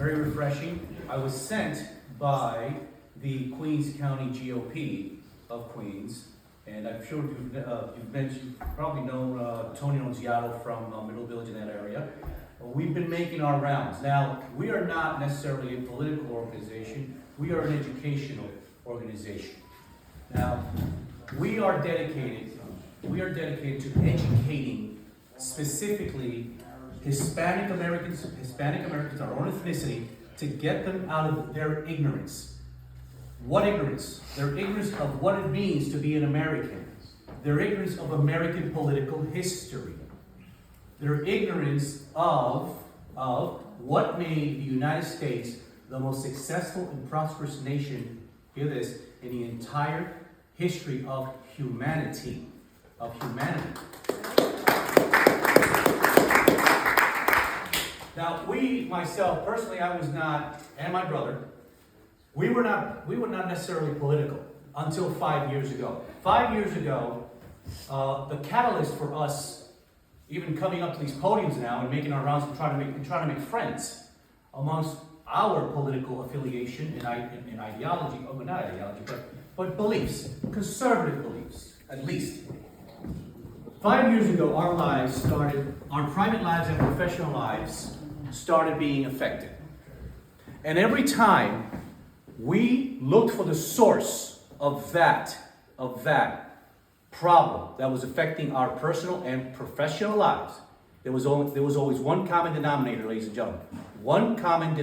very refreshing. I was sent by the Queens County GOP of Queens, and I'm sure you've probably know Tony Ozzy from Middle Village in that area. We've been making our rounds. Now, we are not necessarily a political organization, we are an educational organization. Now, we are dedicated to educating specifically Hispanic Americans, our own ethnicity, to get them out of their ignorance. What ignorance? Their ignorance of what it means to be an American. Their ignorance of American political history. Their ignorance of what made the United States the most successful and prosperous nation, hear this, in the entire history of humanity. Now, myself, personally, I was not, and my brother, we were not necessarily political until 5 years ago. 5 years ago, the catalyst for us even coming up to these podiums now and making our rounds and trying to make friends amongst our political affiliation and ideology, not ideology, but beliefs, conservative beliefs, at least. 5 years ago, our private lives and professional lives started being affected. And every time we looked for the source of that problem that was affecting our personal and professional lives, there was always one common denominator, ladies and gentlemen. One common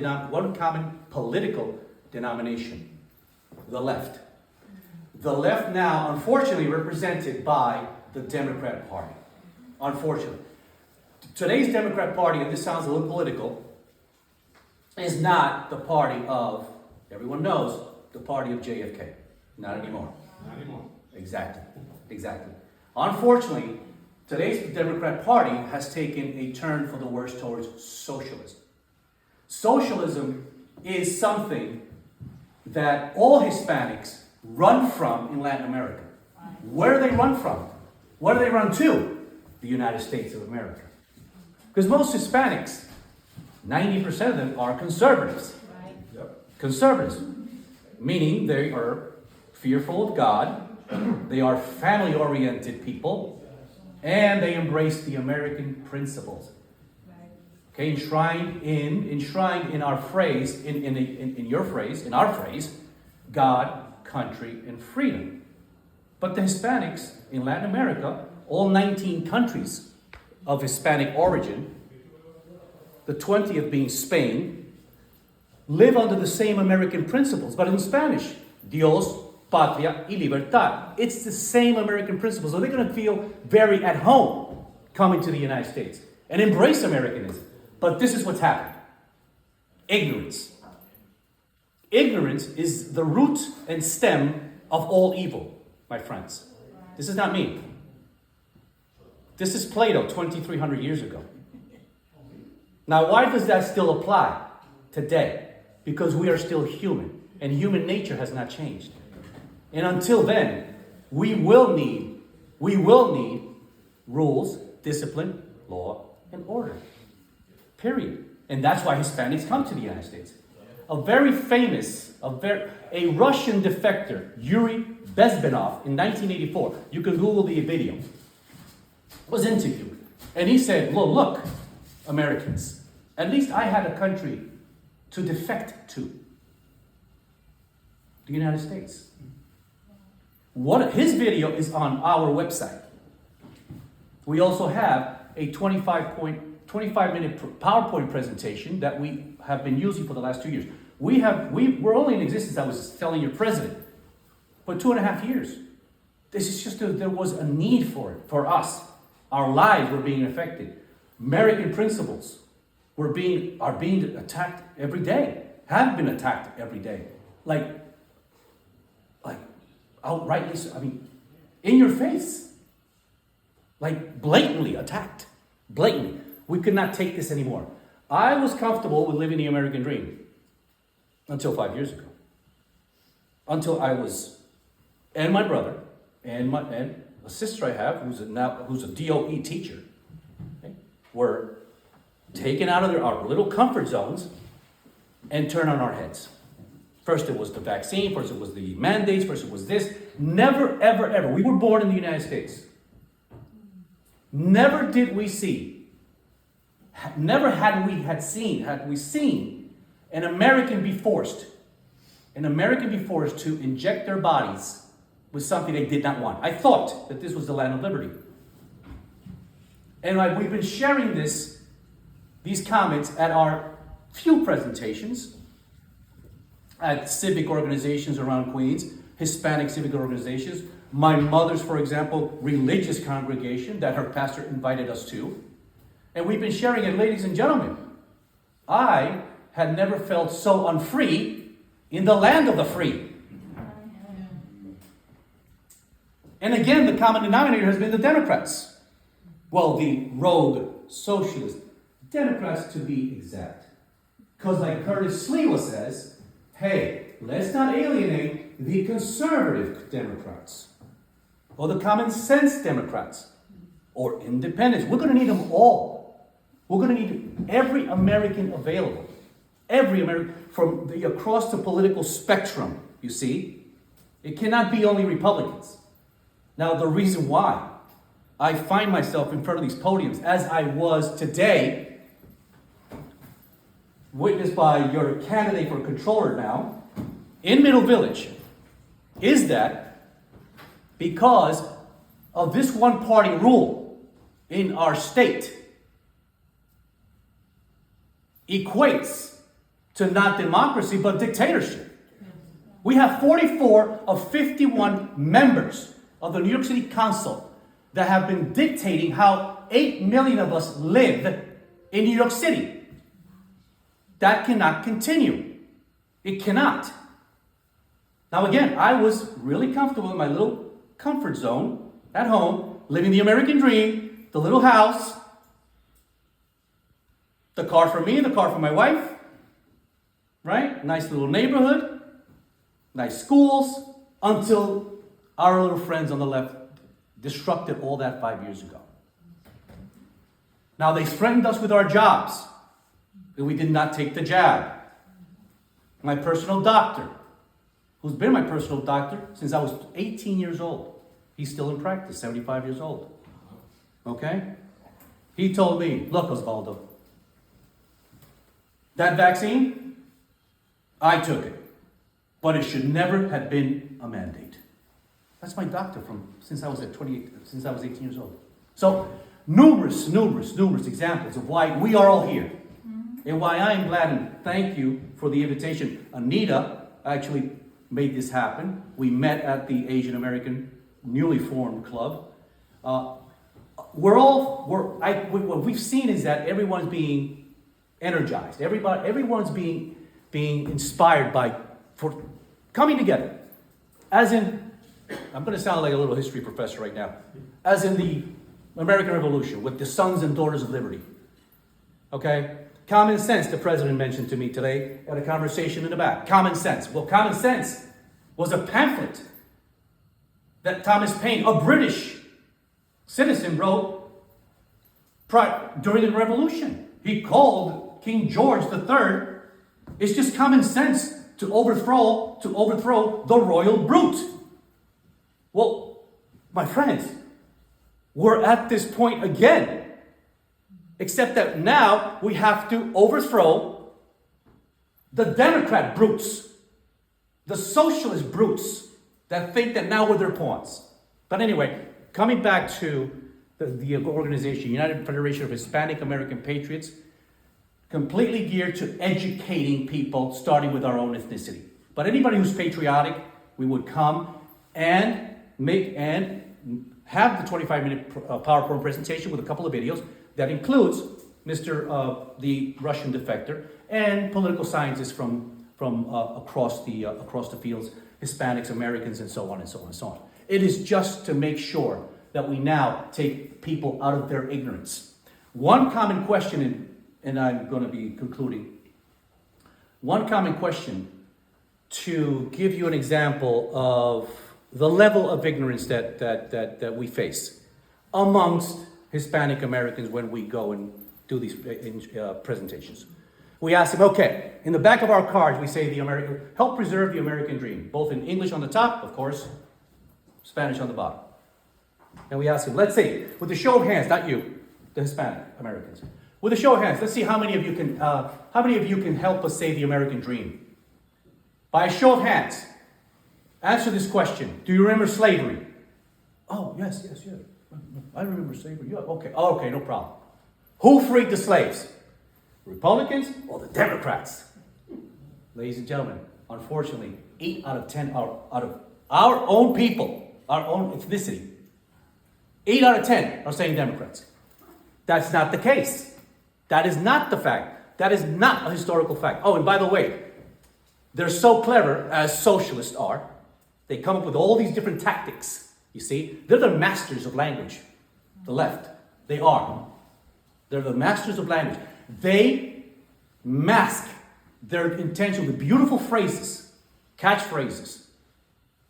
political denomination. The left. The left now, unfortunately, represented by the Democrat Party. Unfortunately. Today's Democrat Party, and this sounds a little political, is not the party of, everyone knows, the party of JFK. Not anymore. Not anymore. Exactly. Unfortunately, today's Democrat Party has taken a turn for the worse towards socialism. Socialism is something that all Hispanics run from in Latin America. Where do they run from? What do they run to? The United States of America. Because most Hispanics, 90% of them are conservatives. Right. Yep. Conservatives, meaning they are fearful of God, they are family-oriented people, and they embrace the American principles. Okay, enshrined in our phrase, in our phrase, God, country, and freedom. But the Hispanics in Latin America, all 19 countries of Hispanic origin, the 20th being Spain, live under the same American principles, but in Spanish, Dios, Patria, y Libertad. It's the same American principles. So they're going to feel very at home coming to the United States and embrace Americanism. But this is what's happened. Ignorance. Ignorance is the root and stem of all evil, my friends. This is not me. This is Plato 2,300 years ago. Now, why does that still apply today? Because we are still human, and human nature has not changed. And until then, we will need rules, discipline, law, and order. Period. And that's why Hispanics come to the United States. A Russian defector, Yuri Bezmenov, in 1984, you can Google the video, was interviewed. And he said, well, look, Americans, at least I had a country to defect to. The United States. His video is on our website. We also have a 25-minute PowerPoint presentation that we have been using for the last 2 years. We're only in existence, I was telling your president, for 2.5 years. This is just there was a need for it, for us. Our lives were being affected. American principles are being attacked every day, have been attacked every day. Like outrightly, in your face. Like blatantly attacked. Blatantly. We could not take this anymore. I was comfortable with living the American dream until 5 years ago. Until I was, and my brother, and a sister I have, who's a DOE teacher, okay, were taken out of our little comfort zones and turn on our heads. First it was the vaccine, first it was the mandates, first it was this. Never, ever, ever. We were born in the United States. Never did we see, never had we seen an American be forced to inject their bodies with something they did not want. I thought that this was the land of liberty. And we've been sharing these comments at our few presentations at civic organizations around Queens, Hispanic civic organizations. My mother's, for example, religious congregation that her pastor invited us to. And we've been sharing it, ladies and gentlemen. I had never felt so unfree in the land of the free. And again, the common denominator has been the Democrats. Well, the rogue socialist Democrats, to be exact. Because like Curtis Sliwa says, hey, let's not alienate the conservative Democrats or the common sense Democrats or independents. We're going to need them all. We're going to need every American available. Every American from across the political spectrum, you see. It cannot be only Republicans. Now, the reason why I find myself in front of these podiums, as I was today, witnessed by your candidate for controller now, in Middle Village, is that because of this one-party rule in our state equates to not democracy, but dictatorship. We have 44 of 51 members of the New York City Council that have been dictating how 8 million of us live in New York City. That cannot continue. It cannot. Now again, I was really comfortable in my little comfort zone at home, living the American dream, the little house, the car for me, the car for my wife, right? Nice little neighborhood, nice schools, until our little friends on the left disrupted all that 5 years ago. Now they threatened us with our jobs if we did not take the jab. My personal doctor, who's been my personal doctor since I was 18 years old. He's still in practice, 75 years old. Okay? He told me, look, Osvaldo, that vaccine, I took it. But it should never have been a mandate. That's my doctor since I was 18 years old. So numerous examples of why we are all here. And why I am glad and thank you for the invitation. Anita actually made this happen. We met at the Asian American newly formed club. What we've seen is that everyone's being energized. Everyone's being inspired for coming together. As in, I'm going to sound like a little history professor right now. As in the American Revolution with the sons and daughters of liberty. Okay? Common sense, the president mentioned to me today at a conversation in the back. Common sense. Well, common sense was a pamphlet that Thomas Paine, a British citizen, wrote during the Revolution. He called King George III. It's just common sense to overthrow the royal brute. Well, my friends, we're at this point again. Except that now we have to overthrow the Democrat brutes, the socialist brutes that think that now we're their pawns. But anyway, coming back to the organization, United Federation of Hispanic American Patriots, completely geared to educating people, starting with our own ethnicity. But anybody who's patriotic, we would come and have the 25-minute PowerPoint presentation with a couple of videos that includes the Russian defector and political scientists from across the fields, Hispanics, Americans, and so on and so on and so on. It is just to make sure that we now take people out of their ignorance. One common question, and I'm going to be concluding. One common question to give you an example of the level of ignorance that we face amongst Hispanic Americans when we go and do these presentations. We ask him, okay, in the back of our cards, we say help preserve the American dream, both in English on the top, of course, Spanish on the bottom. And we ask him, let's see, with a show of hands, not you, the Hispanic Americans. With a show of hands, let's see how many of you can help us save the American dream. By a show of hands, answer this question. Do you remember slavery? Oh, yes. I remember slavery. Yeah, okay. Oh, okay, no problem. Who freed the slaves? Republicans or the Democrats? Ladies and gentlemen, unfortunately, 8 out of 10 are out of our own people, our own ethnicity. 8 out of 10 are saying Democrats. That's not the case. That is not the fact. That is not a historical fact. Oh, and by the way, they're so clever, as socialists are. They come up with all these different tactics. You see, they're the masters of language. The left, they are. They're the masters of language. They mask their intention with beautiful phrases, catchphrases.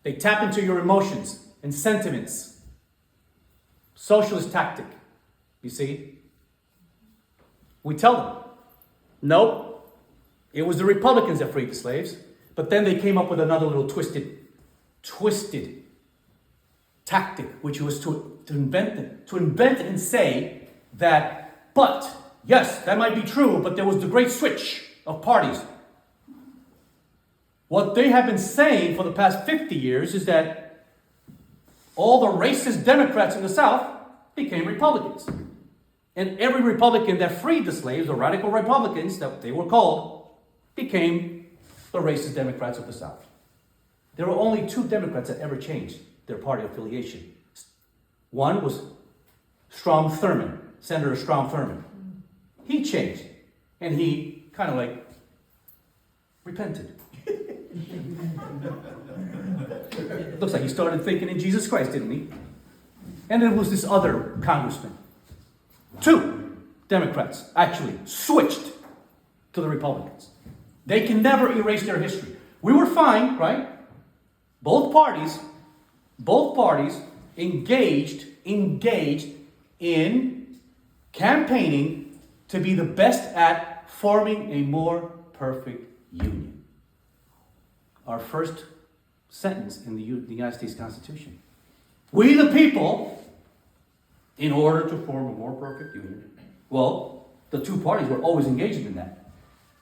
They tap into your emotions and sentiments. Socialist tactic, you see. We tell them, no, it was the Republicans that freed the slaves, but then they came up with another little twisted tactic, which was to invent it and say that, but, yes, that might be true, but there was the great switch of parties. What they have been saying for the past 50 years is that all the racist Democrats in the South became Republicans. And every Republican that freed the slaves, the radical Republicans that they were called, became the racist Democrats of the South. There were only 2 Democrats that ever changed their party affiliation. One was Strom Thurmond, Senator Strom Thurmond. He changed, and he kind of like repented. Looks like he started thinking in Jesus Christ, didn't he? And there was this other congressman. 2 Democrats actually switched to the Republicans. They can never erase their history. We were fine, right? Both parties engaged in campaigning to be the best at forming a more perfect union. Our first sentence in the United States Constitution. We the people, in order to form a more perfect union. Well, the 2 parties were always engaged in that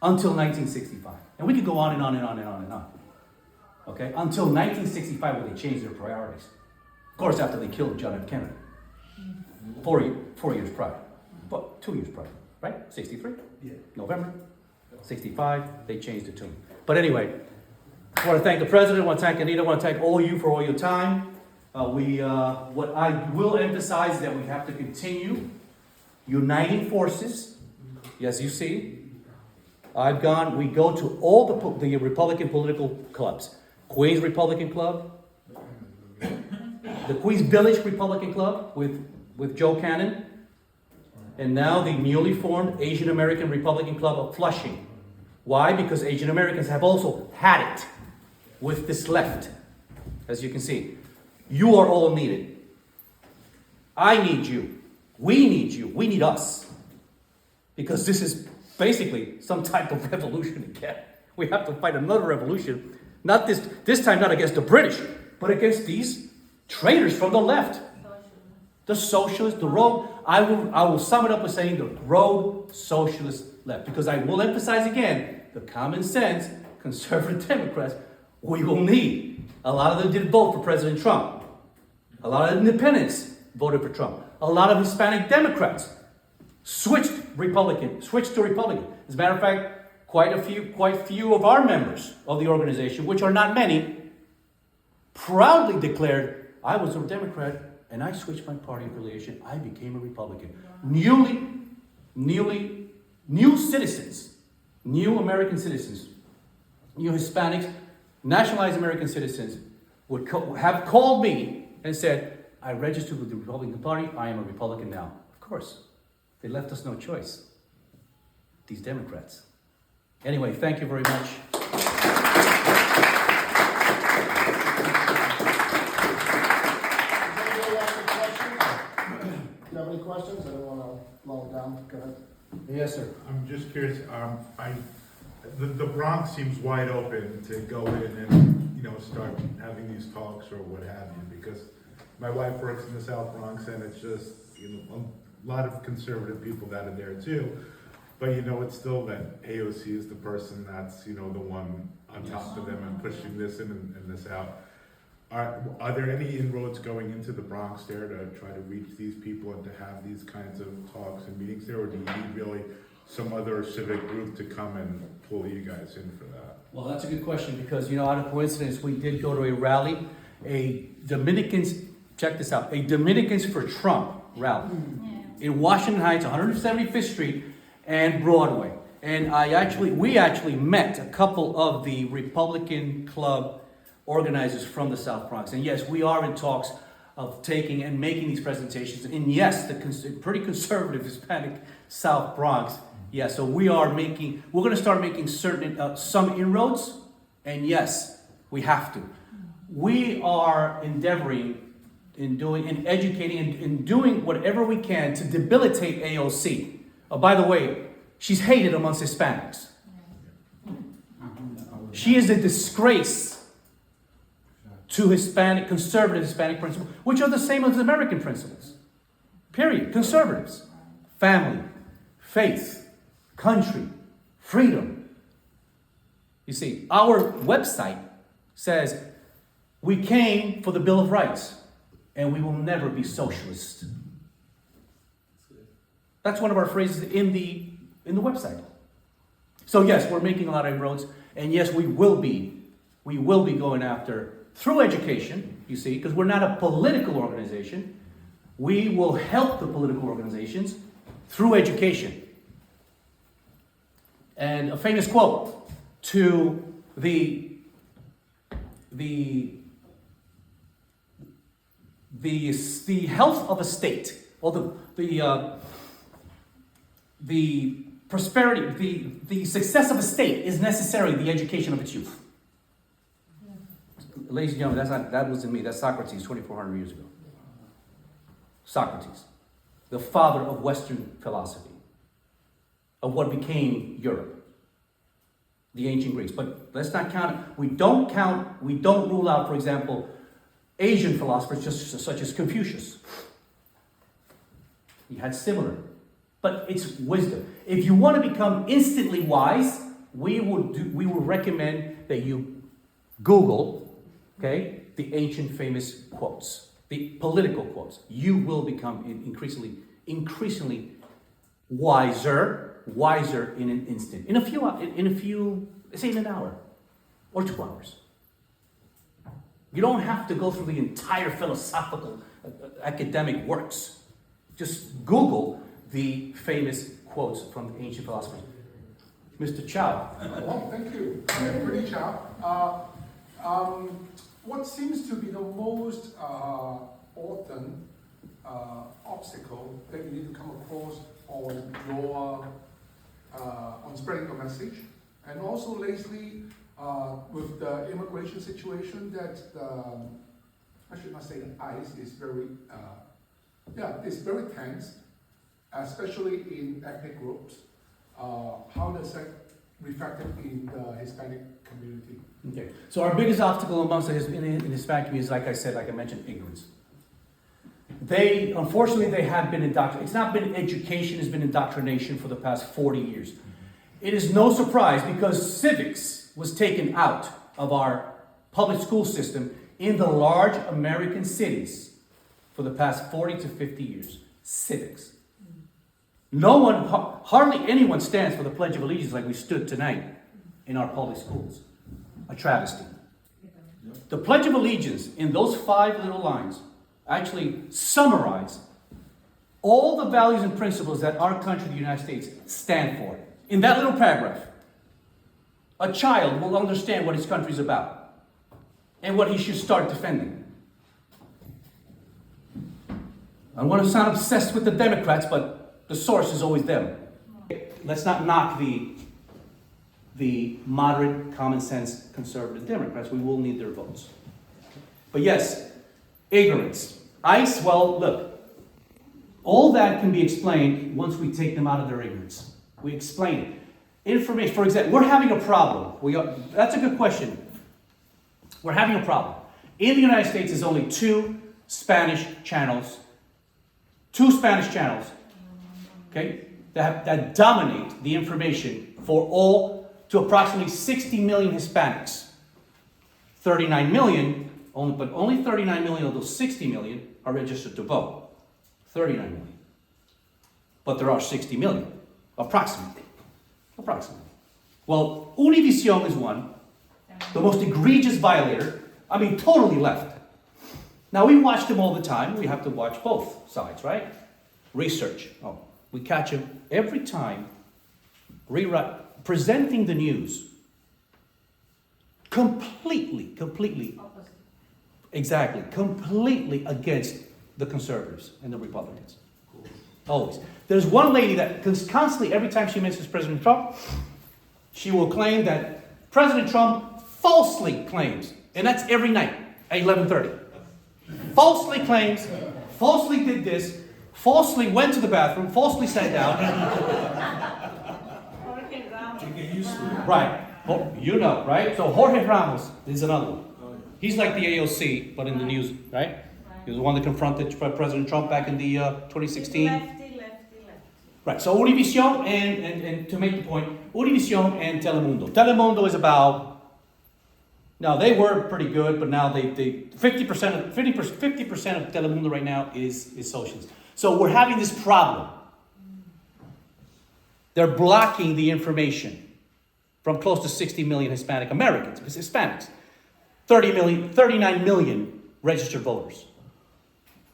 until 1965. And we could go on and on and on and on and on. Okay? Until 1965 when they changed their priorities. Of course, after they killed John F. Kennedy. 4 years prior. But 2 years prior, right? 63? Yeah. November. 65, they changed the tune. But anyway, I want to thank the president, I want to thank Anita, I want to thank all of you for all your time. What I will emphasize is that we have to continue uniting forces. As you see, we go to all the Republican political clubs. Queens Republican Club, the Queens Village Republican Club with Joe Cannon, and now the newly formed Asian American Republican Club of Flushing. Why? Because Asian Americans have also had it with this left, as you can see. You are all needed. I need you. We need you. We need us. Because this is basically some type of revolution again. We have to fight another revolution. Not this time not against the British, but against these traitors from the left. The socialists, the rogue. I will sum it up with saying the rogue socialist left. Because I will emphasize again, the common sense, conservative Democrats, we will need. A lot of them did vote for President Trump. A lot of independents voted for Trump. A lot of Hispanic Democrats switched to Republican. As a matter of fact, quite few of our members of the organization, which are not many, proudly declared, I was a Democrat and I switched my party affiliation. I became a Republican. New citizens, new American citizens, new Hispanics, nationalized American citizens would have called me and said, I registered with the Republican Party. I am a Republican now. Of course, they left us no choice. These Democrats. Anyway, thank you very much. Do you have any questions? I don't want to slow it down. Go ahead. Yes, sir. I'm just curious, the Bronx seems wide open to go in and, start having these talks or what have you, because my wife works in the South Bronx and it's just, a lot of conservative people that are there too. But it's still that AOC is the person that's, the one on top of them and pushing this in and this out. Are there any inroads going into the Bronx there to try to reach these people and to have these kinds of talks and meetings there, or do you need really some other civic group to come and pull you guys in for that? Well, that's a good question because, out of coincidence, we did go to a rally, check this out, a Dominicans for Trump rally in Washington Heights, 175th Street and Broadway. And we actually met a couple of the Republican Club organizers from the South Bronx. And yes, we are in talks of taking and making these presentations. And yes, the pretty conservative Hispanic South Bronx. Yeah, so we're going to start making certain, some inroads. And yes, we have to. We are endeavoring in doing, in educating, and doing whatever we can to debilitate AOC. Oh, by the way, she's hated amongst Hispanics. She is a disgrace to conservative Hispanic principles, which are the same as American principles. Period. Conservatives. Family, faith, country, freedom. You see, our website says, we came for the Bill of Rights, and we will never be socialist. That's one of our phrases in the website. So yes, we're making a lot of inroads, and yes, we will be going after, through education, you see, because we're not a political organization. We will help the political organizations through education. And a famous quote to the health of a state, or the prosperity, the success of a state is necessarily the education of its youth. Ladies and gentlemen, that wasn't me. That's Socrates, 2,400 years ago. Socrates, the father of Western philosophy, of what became Europe, the ancient Greeks. But let's not count it. We don't rule out, for example, Asian philosophers such as Confucius. He had similar, but it's wisdom. If you want to become instantly wise, we will recommend that you Google, okay, the ancient famous quotes, the political quotes. You will become increasingly wiser in an instant, in an hour or 2 hours. You don't have to go through the entire philosophical academic works. Just Google the famous quotes from the ancient philosophers. Mr. Chow. Well, thank you. I'm pretty Chow. What seems to be the most often obstacle that you need to come across on your on spreading your message, and also lately with the immigration situation, that I should not say that ICE is very it's very tense, especially in ethnic groups. How does that reflected in the Hispanic community? Okay, so our biggest obstacle amongst the Hispanic community is, like I mentioned, ignorance. Unfortunately, they have been indoctrinated. It's not been education, it's been indoctrination for the past 40 years. It is no surprise because civics was taken out of our public school system in the large American cities for the past 40 to 50 years. Civics. No one, hardly anyone stands for the Pledge of Allegiance like we stood tonight in our public schools. A travesty. The Pledge of Allegiance, in those 5 little lines, actually summarize all the values and principles that our country, the United States, stand for. In that little paragraph, a child will understand what his country is about and what he should start defending. I don't want to sound obsessed with the Democrats, but the source is always them. Let's not knock the moderate, common sense conservative Democrats. We will need their votes. But yes, ignorance. ICE, well, look, all that can be explained once we take them out of their ignorance. We explain it. Information, for example, we're having a problem. That's a good question. We're having a problem. In the United States, there's only two Spanish channels, okay, that dominate the information to approximately 60 million Hispanics. 39 million, but only 39 million of those 60 million are registered to vote. 39 million. But there are 60 million, approximately. Well, Univision is one, the most egregious violator. I mean, totally left. Now, we watch them all the time. We have to watch both sides, right? Research. Oh, we catch them every time presenting the news completely Opposite. exactly, completely against the conservatives and the Republicans. Always. There's one lady that constantly, every time she mentions President Trump, she will claim that President Trump falsely claims, and that's every night at 11:30. Falsely claims, falsely did this, falsely went to the bathroom, falsely sat down. Jorge Ramos. Right. You know, right? So Jorge Ramos is another one. He's like the AOC, but in the news, right? He was the one that confronted President Trump back in the 2016. Lefty. Right, so Univision and to make the point, Univision and Telemundo. Telemundo is about, now they were pretty good, but now they 50% of Telemundo right now is socialist. So we're having this problem. They're blocking the information from close to 60 million Hispanic Americans, Hispanics. 39 million registered voters.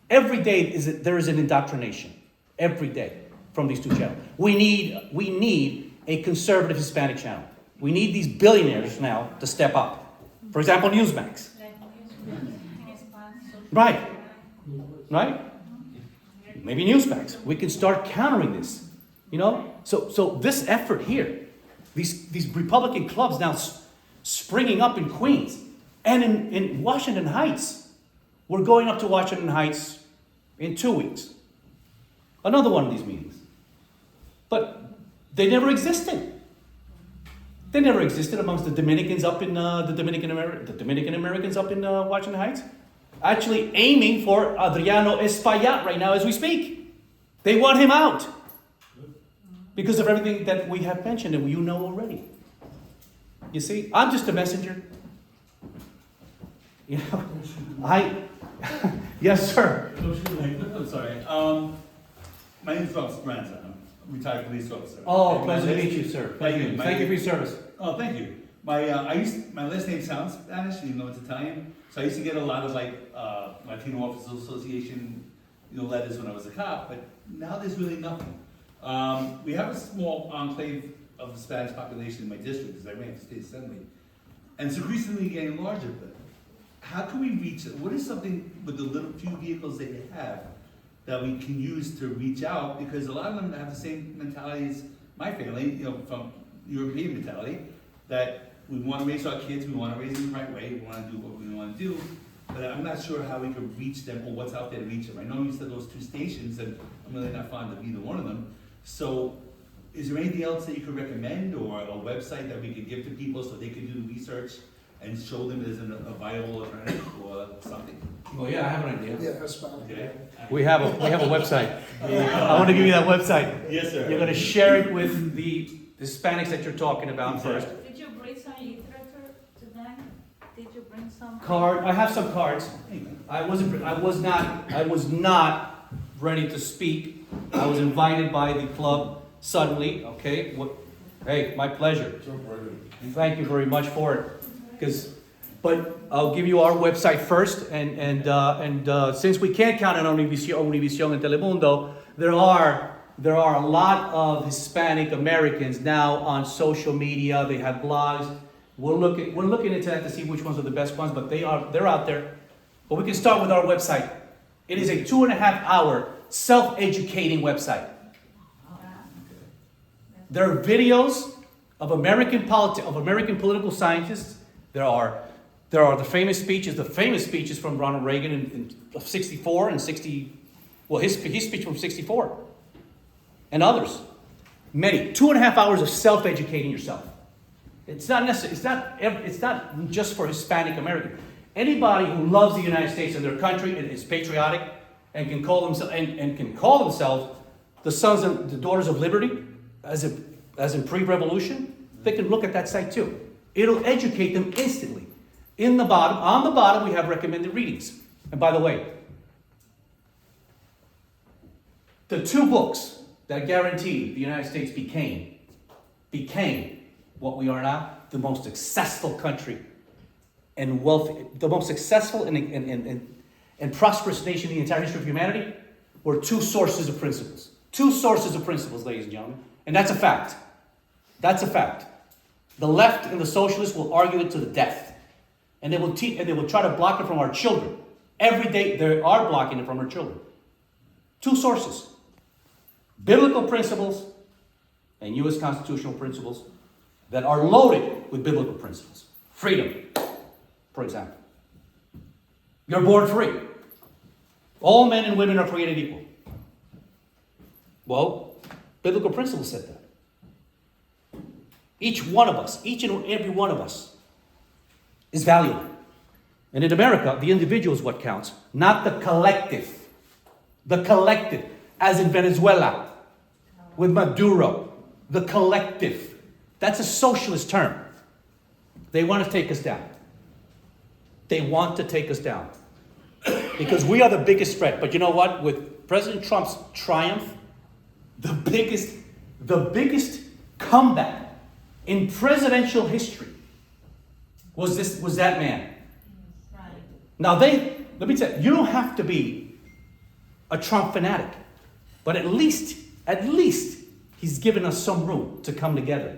Every day there is an indoctrination. Every day. From these two channels. We need a conservative Hispanic channel. We need these billionaires now to step up. For example, Newsmax. Right. Maybe Newsmax. We can start countering this. You know? So this effort here, these Republican clubs now springing up in Queens and in Washington Heights. We're going up to Washington Heights in 2 weeks. Another one of these meetings. But they never existed. They never existed amongst the Dominicans up in the Dominican Americans up in Washington Heights. Actually aiming for Adriano Espaillat right now as we speak. They want him out. Because of everything that we have mentioned and you know already. You see, I'm just a messenger. You know, yes, sir. I'm sorry. My name is Robert Branson. I'm a retired police officer. Oh, pleasure to meet you, sir. Thank you. Thank you for your service. Oh, thank you. My last name sounds Spanish, even though it's Italian. So I used to get a lot of Latino Officers Association, letters when I was a cop. But now there's really nothing. We have a small enclave of the Spanish population in my district, because I ran for state assembly, and it's increasingly getting larger. But how can we reach it? What is something with the little few vehicles that you have that we can use to reach out? Because a lot of them have the same mentality as my family, from European mentality, that we want to raise our kids, we want to raise them the right way, we want to do what we want to do, but I'm not sure how we can reach them or what's out there to reach them. I know you said those two stations, and I'm really not fond of either one of them. So is there anything else that you could recommend, or a website that we could give to people so they can do the research and show them there's a viable alternative or something? Oh yeah, I have an idea. Yeah, Hispanic. Okay. We have a website. I want to give you that website. Yes, sir. You're going to share it with the Hispanics that you're talking about first. Did you bring some literature today? Did you bring some? I have some cards. I was not ready to speak. I was invited by the club suddenly. Okay. Hey, my pleasure. Thank you very much for it. But I'll give you our website first, and since we can't count on Univision and Telemundo, there are a lot of Hispanic Americans now on social media. They have blogs. We're looking into that to see which ones are the best ones, but they're out there. But we can start with our website. It is a 2.5-hour self-educating website. There are videos of American political scientists. There are the famous speeches from Ronald Reagan in 64 and 60. Well, his speech from 64, and others. Many. 2.5 hours of self-educating yourself. It's not necessary. It's not just for Hispanic American. Anybody who loves the United States and their country and is patriotic and can call themselves the sons and the daughters of liberty, as in pre-revolution, they can look at that site too. It'll educate them instantly. On the bottom, we have recommended readings. And by the way, the 2 books that guaranteed the United States became what we are now, the most successful country and wealthy, the most successful and prosperous nation in the entire history of humanity, were 2 sources of principles. 2 sources of principles, ladies and gentlemen. And that's a fact. That's a fact. The left and the socialists will argue it to the death. And they will try to block it from our children. Every day they are blocking it from our children. 2 sources. Biblical principles and U.S. constitutional principles that are loaded with biblical principles. Freedom, for example. You're born free. All men and women are created equal. Well, biblical principles said that. Each one of us, each and every one of us, is valuable. And in America, the individual is what counts, not the collective. The collective, as in Venezuela, with Maduro, the collective. That's a socialist term. They want to take us down. They want to take us down. Because we are the biggest threat. But you know what? With President Trump's triumph, the biggest comeback in presidential history was that man. Right. Now let me tell you, you don't have to be a Trump fanatic, but at least he's given us some room to come together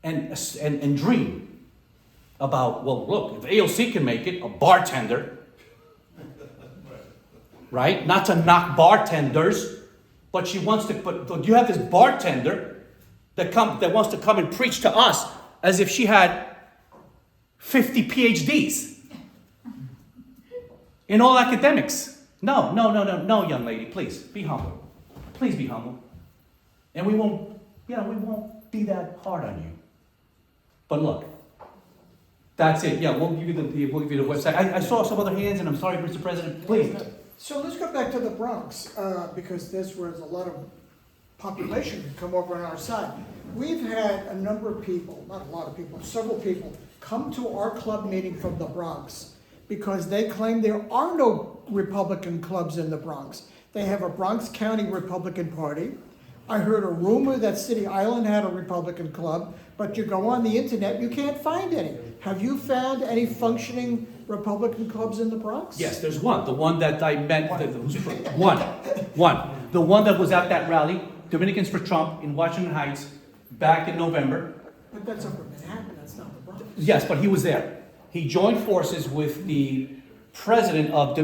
and dream about, well, look, if AOC can make it, a bartender, right? Not to knock bartenders, but she wants to. But you have this bartender that wants to come and preach to us as if she had 50 PhDs in all academics. No, young lady, please be humble. Please be humble, and we won't be that hard on you. But look, that's it. Yeah, we'll give you the website. I saw some other hands, and I'm sorry, Mr. President. Please. So let's go back to the Bronx, because that's where a lot of population can come over on our side. We've had a number of people, not a lot of people, several people, come to our club meeting from the Bronx because they claim there are no Republican clubs in the Bronx. They have a Bronx County Republican Party. I heard a rumor that City Island had a Republican club, but you go on the internet, you can't find any. Have you found any functioning Republican clubs in the Bronx? Yes, there's one. The one that I met. One. The one that was at that rally, Dominicans for Trump in Washington Heights, back in November. But that's up in Manhattan, that's not the Bronx. Yes, but he was there. He joined forces with the president of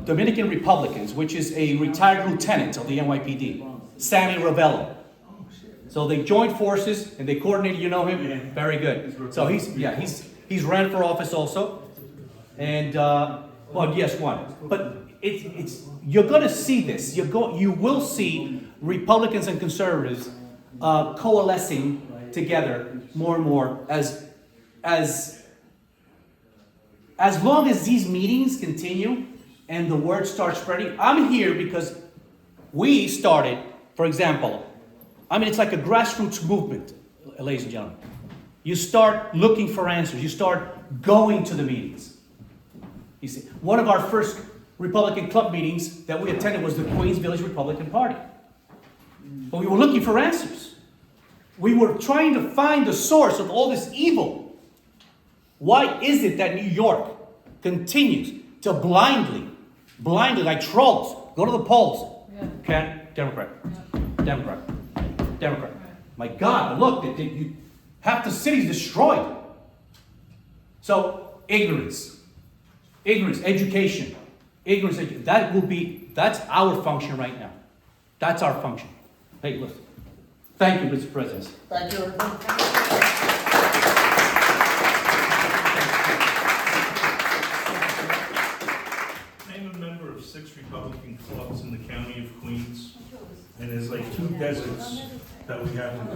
Dominican Republicans, which is a retired lieutenant of the NYPD, Sammy Ravello. So they joined forces and they coordinated. You know him, very good. So he's ran for office also, and one. But it's you're going to see this. You will see Republicans and conservatives coalescing together more and more as long as these meetings continue and the word starts spreading. I'm here because we started, for example, it's like a grassroots movement, ladies and gentlemen. You start looking for answers. You start going to the meetings. You see, one of our first Republican club meetings that we attended was the Queens Village Republican Party. But we were looking for answers. We were trying to find the source of all this evil. Why is it that New York continues to blindly, like trolls, go to the polls? Yeah. Okay? Democrat. Yeah. Democrat. My God, look, half the city's destroyed. So, ignorance, education, that's our function right now. That's our function. Hey, listen. Thank you, Mr. President. Thank you, everyone. I'm a member of 6 Republican clubs in the county of Queens, and as like two deserts that we have to clean